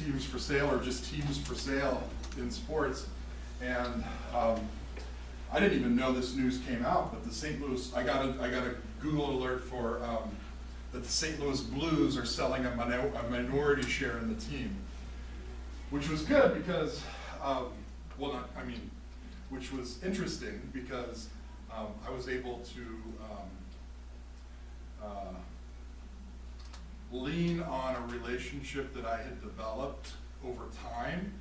teams for sale or just teams for sale in sports. And I didn't even know this news came out, but the St. Louis, I got a Google alert for that the St. Louis Blues are selling a minority share in the team, which was good because, which was interesting because I was able to lean on a relationship that I had developed over time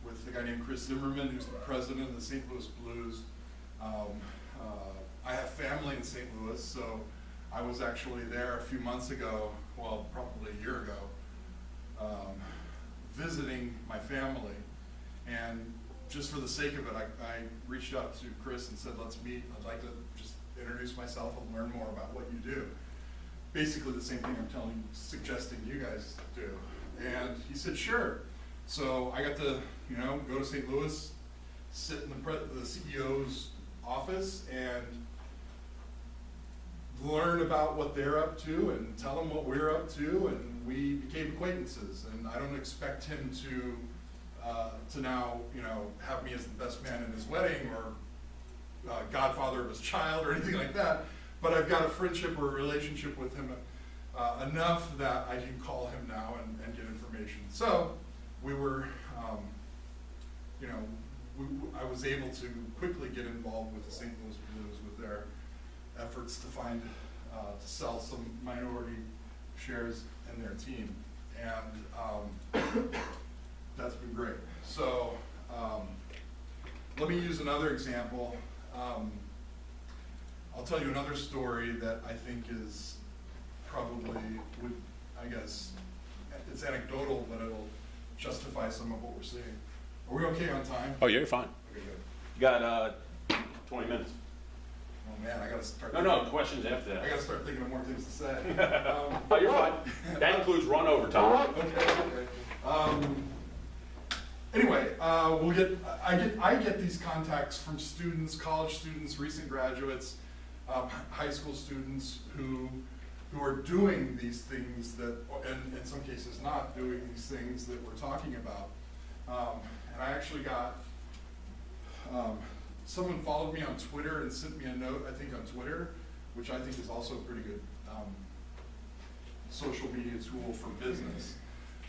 with a guy named Chris Zimmerman, who's the president of the St. Louis Blues. I have family in St. Louis, so I was actually there a few months ago, well, probably a year ago, visiting my family. And just for the sake of it, I reached out to Chris and said, let's meet. I'd like to just introduce myself and learn more about what you do. Basically the same thing I'm suggesting you guys do. And he said, sure. So I got to, go to St. Louis, sit in the CEO's office and learn about what they're up to and tell them what we're up to, and we became acquaintances. And I don't expect him to now, have me as the best man in his wedding or godfather of his child or anything like that. But I've got a friendship or a relationship with him enough that I can call him now and get information. So we were, I was able to quickly get involved with the St. Louis Blues with their efforts to find, to sell some minority shares in their team. And that's been great. So let me use another example. I'll tell you another story that I think is probably, it's anecdotal, but it'll justify some of what we're seeing. Are we okay on time? Oh, you're fine. Okay, good. You got 20 minutes. Oh man, I gotta start. No, questions after that. I gotta start thinking of more things to say. Oh, you're fine. That includes run over time. Okay. Anyway, I get these contacts from students, college students, recent graduates, high school students who are doing these things that, and in some cases not doing these things that we're talking about. And I actually got, someone followed me on Twitter and sent me a note, I think on Twitter, which I think is also a pretty good social media tool for business.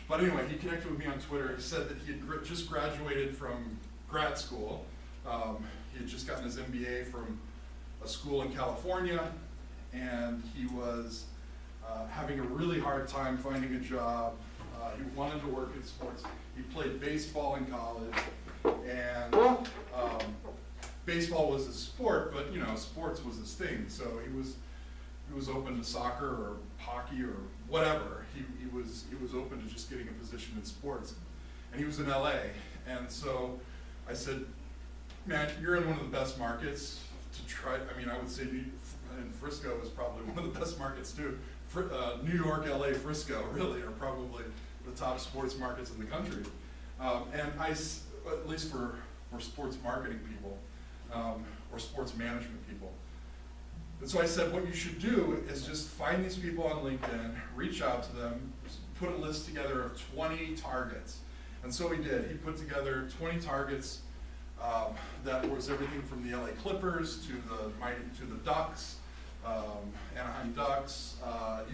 But anyway, he connected with me on Twitter. He said that he had just graduated from grad school. He had just gotten his MBA from a school in California, and he was having a really hard time finding a job. He wanted to work in sports. He played baseball in college, and baseball was his sport, but sports was his thing. So he was open to soccer or hockey or whatever. He was open to just getting a position in sports, and he was in LA. And so I said, man, you're in one of the best markets to try. I would say and Frisco is probably one of the best markets too. New York, LA, Frisco really are probably the top sports markets in the country. And at least for sports marketing people or sports management people. And so I said, what you should do is just find these people on LinkedIn, reach out to them, put a list together of 20 targets. And so he did. He put together 20 targets that was everything from the LA Clippers to the Ducks, Anaheim Ducks,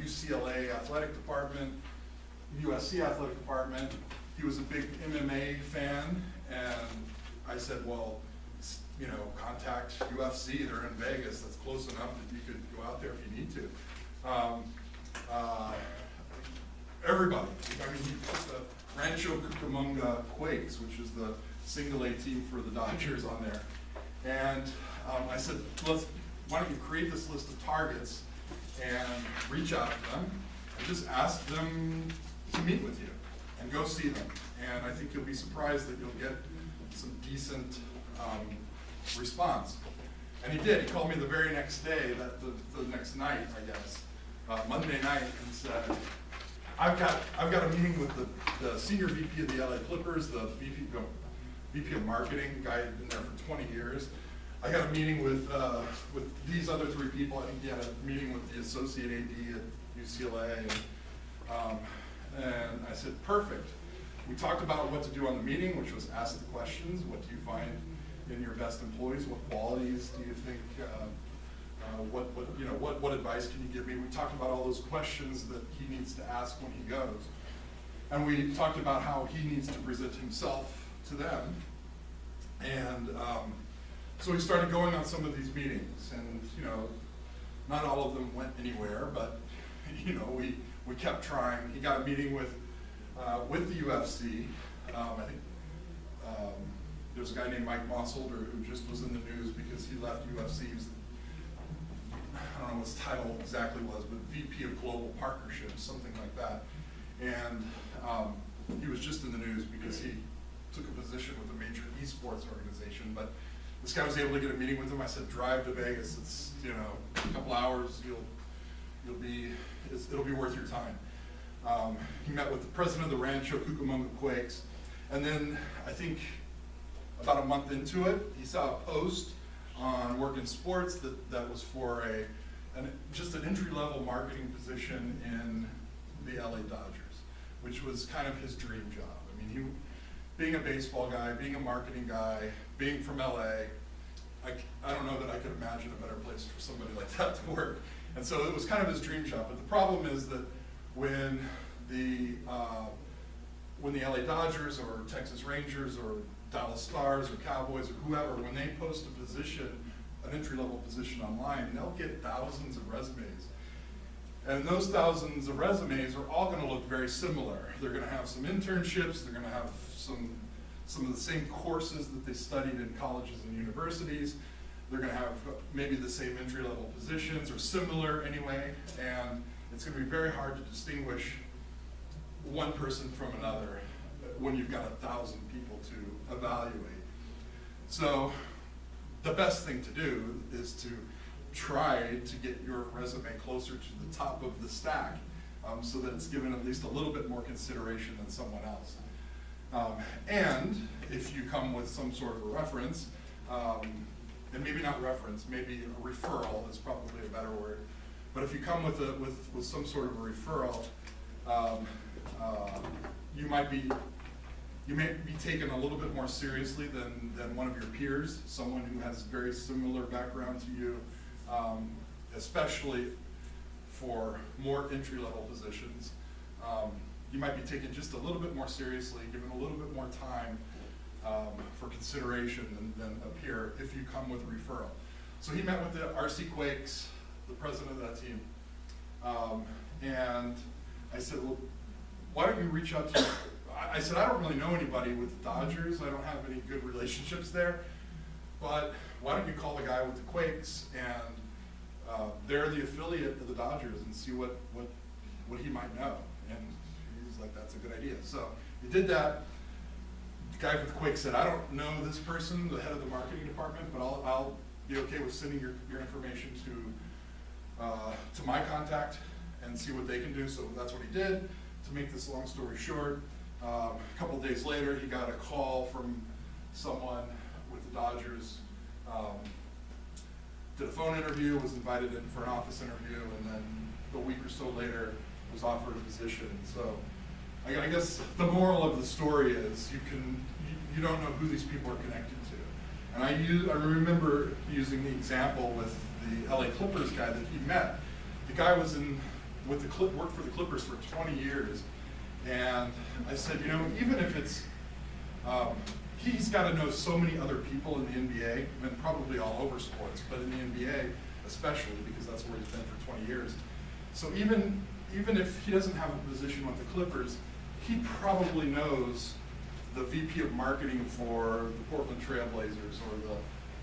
UCLA Athletic Department, USC Athletic Department. He was a big MMA fan, and I said, well, contact UFC, they're in Vegas, that's close enough that you could go out there if you need to. Everybody, he put the Rancho Cucamonga Quakes, which is the single A team for the Dodgers on there. And I said, why don't you create this list of targets and reach out to them and just ask them to meet with you and go see them. And I think you'll be surprised that you'll get some decent response. And he did. He called me the very next day, the next night, I guess, Monday night, and said, I've got a meeting with the senior VP of the LA Clippers, the VP of marketing, guy who'd been there for 20 years. I got a meeting with these other three people. I think he had a meeting with the associate AD at UCLA, and I said, perfect. We talked about what to do on the meeting, which was ask the questions. What do you find in your best employees? What qualities do you think, what advice can you give me? We talked about all those questions that he needs to ask when he goes. And we talked about how he needs to present himself to them. And so we started going on some of these meetings, and not all of them went anywhere, but we kept trying. He got a meeting with the UFC. I think there's a guy named Mike Mossolder who just was in the news because he left UFC. He was, I don't know what his title exactly was, but VP of Global Partnerships, something like that. And he was just in the news because he took a position with a major esports organization. But this guy was able to get a meeting with him. I said, drive to Vegas. It's a couple hours. It'll be worth your time. He met with the president of the Rancho Cucamonga Quakes, and then I think about a month into it, he saw a post on Work in Sports that was for just an entry-level marketing position in the LA Dodgers, which was kind of his dream job. I mean, being a baseball guy, being a marketing guy, being from LA, I don't know that I could imagine a better place for somebody like that to work. And so it was kind of his dream job. But the problem is that when the LA Dodgers or Texas Rangers or Dallas Stars or Cowboys or whoever, when they post a position, an entry-level position online, they'll get thousands of resumes. And those thousands of resumes are all going to look very similar. They're going to have some internships, they're going to have some of the same courses that they studied in colleges and universities. They're going to have maybe the same entry-level positions or similar anyway, and it's going to be very hard to distinguish one person from another when you've got 1,000 people to evaluate. So the best thing to do is to try to get your resume closer to the top of the stack so that it's given at least a little bit more consideration than someone else. And if you come with some sort of a reference, and maybe not reference, maybe a referral is probably a better word, but if you come with some sort of a referral, you may be taken a little bit more seriously than one of your peers, someone who has very similar background to you, especially for more entry-level positions. You might be taken just a little bit more seriously, given a little bit more time for consideration than a peer if you come with a referral. So he met with the RC Quakes, the president of that team, and I said, well, why don't you reach out to, I said, I don't really know anybody with the Dodgers, I don't have any good relationships there, but why don't you call the guy with the Quakes, and they're the affiliate of the Dodgers, and see what he might know. And he's like, that's a good idea. So he did that. The guy with the Quakes said, I don't know this person, the head of the marketing department, but I'll be okay with sending your information to my contact and see what they can do. So that's what he did. To make this long story short, a couple of days later, he got a call from someone with the Dodgers, did a phone interview, was invited in for an office interview, and then a week or so later was offered a position. So I guess the moral of the story is you don't know who these people are connected to. And I remember using the example with the LA Clippers guy that he met. The guy was worked for the Clippers for 20 years, and I said, even if it's, he's got to know so many other people in the NBA, and probably all over sports, but in the NBA especially, because that's where he's been for 20 years. So even if he doesn't have a position with the Clippers, he probably knows the VP of marketing for the Portland Trailblazers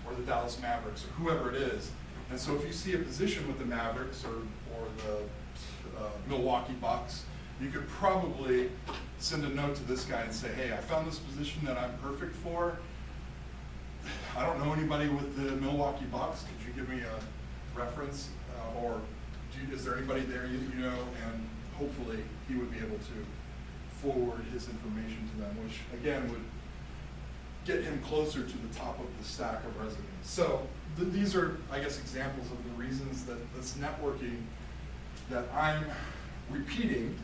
or the Dallas Mavericks or whoever it is. And so if you see a position with the Mavericks or the Milwaukee Bucks, you could probably send a note to this guy and say, hey, I found this position that I'm perfect for. I don't know anybody with the Milwaukee Bucks. Could you give me a reference? Is there anybody there you know? And hopefully he would be able to forward his information to them, which again would get him closer to the top of the stack of resumes. So these are, I guess, examples of the reasons that this networking that I'm repeating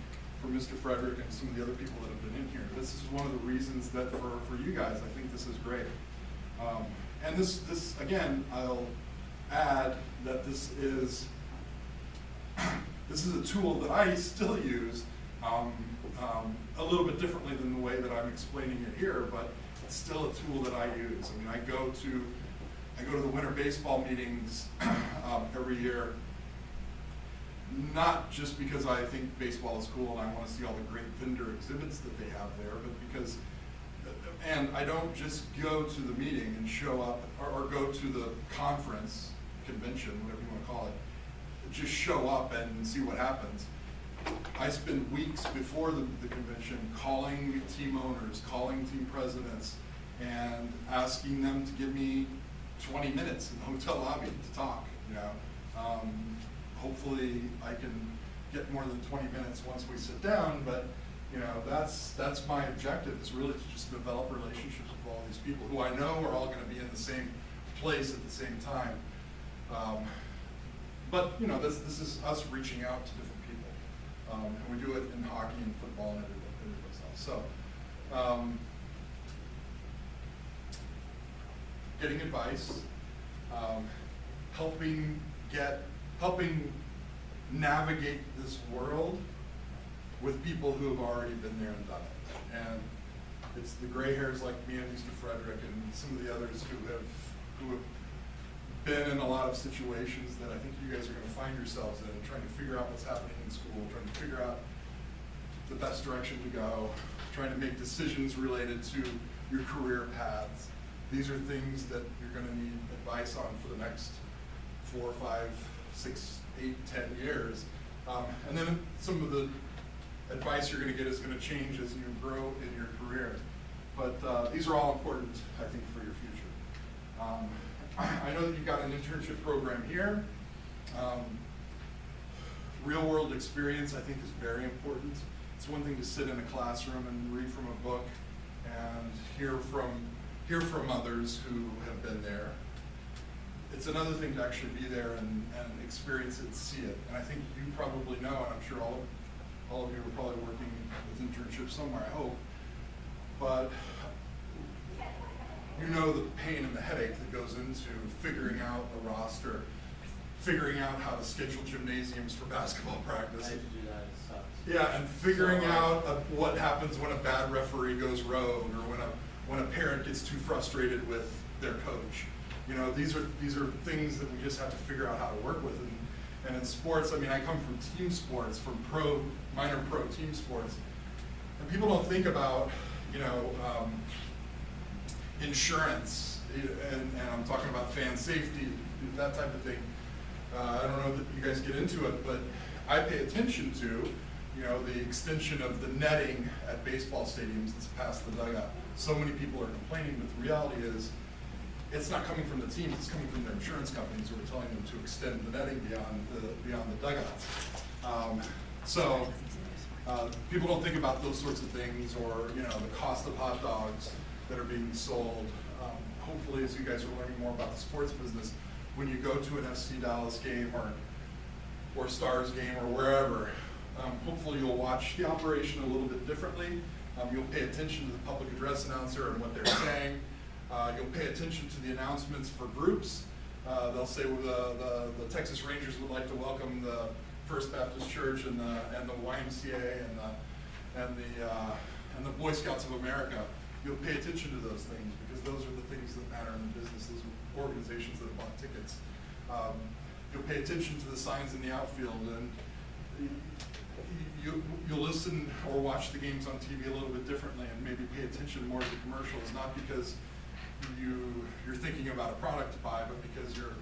for Mr. Frederick and some of the other people that have been in here. This is one of the reasons that for you guys, I think this is great. And this again, I'll add that this is a tool that I still use a little bit differently than the way that I'm explaining it here, but it's still a tool that I use. I mean, I go to the winter baseball meetings every year, not just because I think baseball is cool and I want to see all the great vendor exhibits that they have there, but because, and I don't just go to the meeting and show up, or go to the conference, convention, whatever you want to call it, just show up and see what happens. I spend weeks before the convention calling team owners, calling team presidents, and asking them to give me 20 minutes in the hotel lobby to talk. Hopefully I can get more than 20 minutes once we sit down, but that's my objective, is really to just develop relationships with all these people who I know are all going to be in the same place at the same time. But this is us reaching out to different people, and we do it in hockey and football and everybody else. So, getting advice, helping navigate this world with people who have already been there and done it. And it's the gray hairs like me and Mr. Frederick and some of the others who have been in a lot of situations that I think you guys are going to find yourselves in, trying to figure out what's happening in school, trying to figure out the best direction to go, trying to make decisions related to your career paths. These are things that you're going to need advice on for the next 4, 5, 6, 8, 10 years. And then some of the advice you're going to get is going to change as you grow in your career. But these are all important, I think, for your future. I know that you've got an internship program here. Real world experience, I think, is very important. It's one thing to sit in a classroom and read from a book and hear from others who have been there. It's another thing to actually be there and experience it and see it. And I think you probably know, and I'm sure all of you are probably working with internships somewhere, I hope. But you know the pain and the headache that goes into figuring out a roster, figuring out how to schedule gymnasiums for basketball practice. I had to do that, it sucks. Yeah, and figuring out what happens when a bad referee goes rogue, or when a parent gets too frustrated with their coach. These are things that we just have to figure out how to work with. And in sports, I mean, I come from team sports, from minor pro team sports, and people don't think about, insurance, and I'm talking about fan safety, that type of thing. I don't know that you guys get into it, but I pay attention to, the extension of the netting at baseball stadiums that's past the dugout. So many people are complaining, but the reality is, it's not coming from the teams, it's coming from their insurance companies who are telling them to extend the netting beyond the dugouts. People don't think about those sorts of things, or the cost of hot dogs that are being sold. Hopefully, as you guys are learning more about the sports business, when you go to an FC Dallas game or Stars game or wherever, hopefully you'll watch the operation a little bit differently. You'll pay attention to the public address announcer and what they're saying. You'll pay attention to the announcements for groups. They'll say the Texas Rangers would like to welcome the First Baptist Church and the YMCA and the Boy Scouts of America. You'll pay attention to those things, because those are the things that matter in the business. Those are organizations that have bought tickets. You'll pay attention to the signs in the outfield, and you'll listen or watch the games on TV a little bit differently, and maybe pay attention more to the commercials, not because you're thinking about a product to buy, but because you're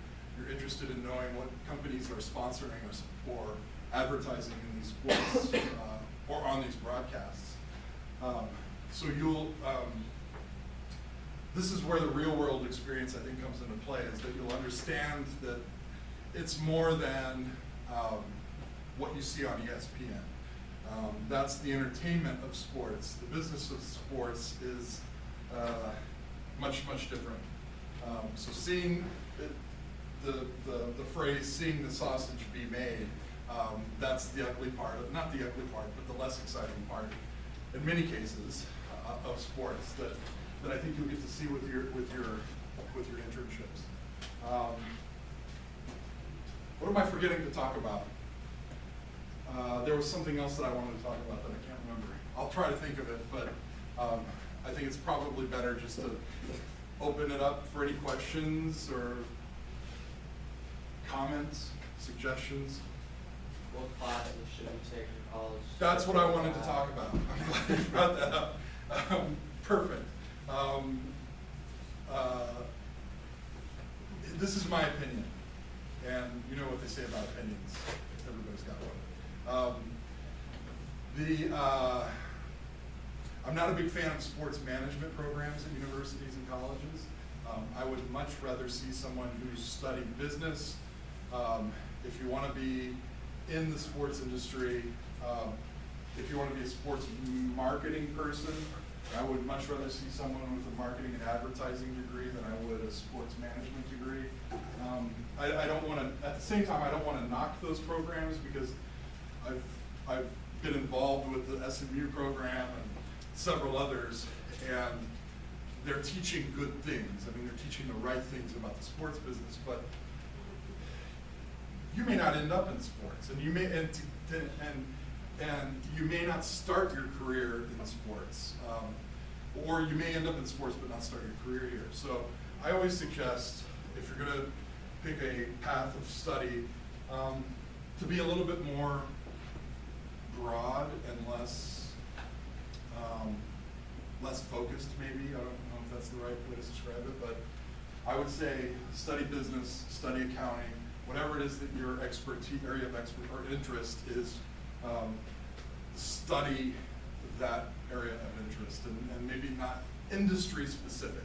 interested in knowing what companies are sponsoring or advertising in these sports or on these broadcasts. So this is where the real world experience, I think, comes into play, is that you'll understand that it's more than what you see on ESPN. That's the entertainment of sports. The business of sports is much, much different. So seeing the phrase, seeing the sausage be made, That's the ugly part, not the ugly part, but the less exciting part, in many cases, of sports that I think you'll get to see with your internships. What am I forgetting to talk about? There was something else that I wanted to talk about that I can't remember. I'll try to think of it, but I think it's probably better just to open it up for any questions or comments, suggestions. What classes should we take in college? That's what I wanted to talk about. I'm glad you brought that up. Perfect. This is my opinion, and you know what they say about opinions. Everybody's got one. I'm not a big fan of sports management programs at universities and colleges. I would much rather see someone who's studied business. If you want to be in the sports industry, if you want to be a sports marketing person, I would much rather see someone with a marketing and advertising degree than I would a sports management degree. I don't want to, at the same time, I don't want to knock those programs because I've been involved with the SMU program and several others, and they're teaching good things. I mean, they're teaching the right things about the sports business, but you may not end up in sports, and you may and you may not start your career in sports, or you may end up in sports but not start your career here. So I always suggest, if you're going to pick a path of study, to be a little bit more broad and less focused, maybe. I don't know if that's the right way to describe it, but I would say study business, study accounting, whatever it is that your expertise, area of interest is, study that area of interest, and maybe not industry specific.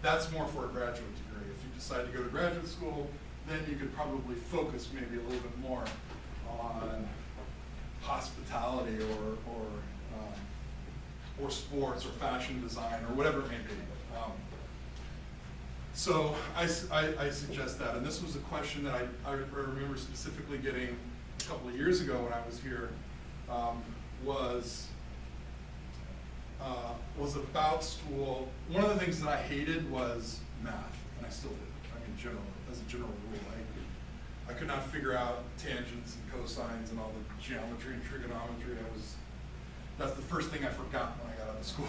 That's more for a graduate degree. If you decide to go to graduate school, then you could probably focus maybe a little bit more on hospitality or sports or fashion design or whatever it may be. So I suggest that, and this was a question that I remember specifically getting a couple of years ago when I was here, was about school. One of the things that I hated was math, and I still did. I mean, as a general rule, I could not figure out tangents and cosines and all the geometry and trigonometry. That's the first thing I forgot when I got out of school,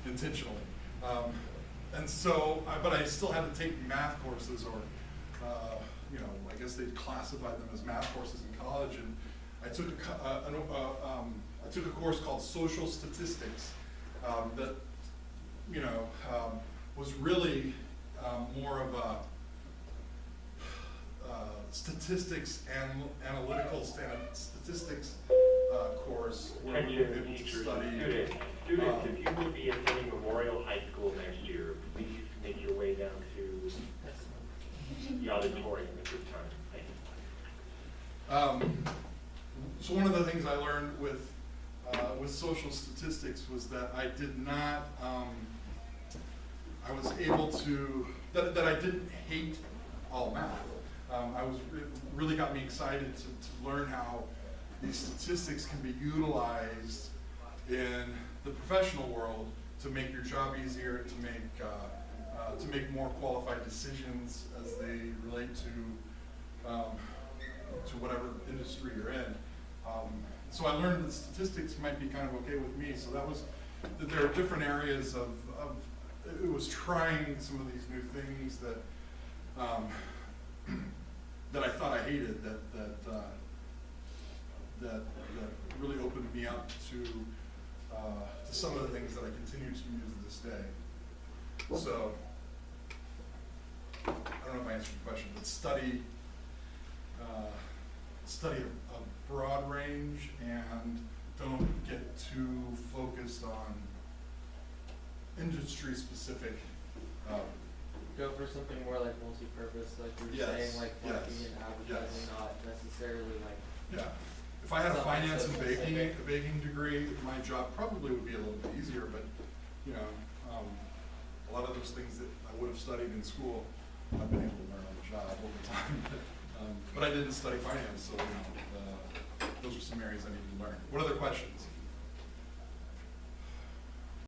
intentionally. And so, but I still had to take math courses, or I guess they'd classify them as math courses in college. And I took I took a course called Social Statistics that was really more of a statistics and analytical statistics course where we were able to study. Students, if you will be attending Memorial High School next year, please make your way down to the auditorium at this time. So one of the things I learned with social statistics was that I did not, I was able to, that I didn't hate all math. It really got me excited to learn how these statistics can be utilized in the professional world to make your job easier, to make more qualified decisions as they relate to whatever industry you're in. So I learned that statistics might be kind of okay with me. So that there are different areas of it was trying some of these new things that that I thought I hated, that really opened me up to some of the things that I continue to use to this day. So I don't know if I answered your question, but study a broad range and don't get too focused on industry specific. Go for something more like multi-purpose, like you were Yes, saying, like yes, marketing and advertising, yes. not necessarily like. Yeah. If I had a Something finance and so baking specific. degree, my job probably would be a little bit easier, but a lot of those things that I would have studied in school, I've been able to learn on the job over time. But I didn't study finance, so, those are some areas I needed to learn. What other questions?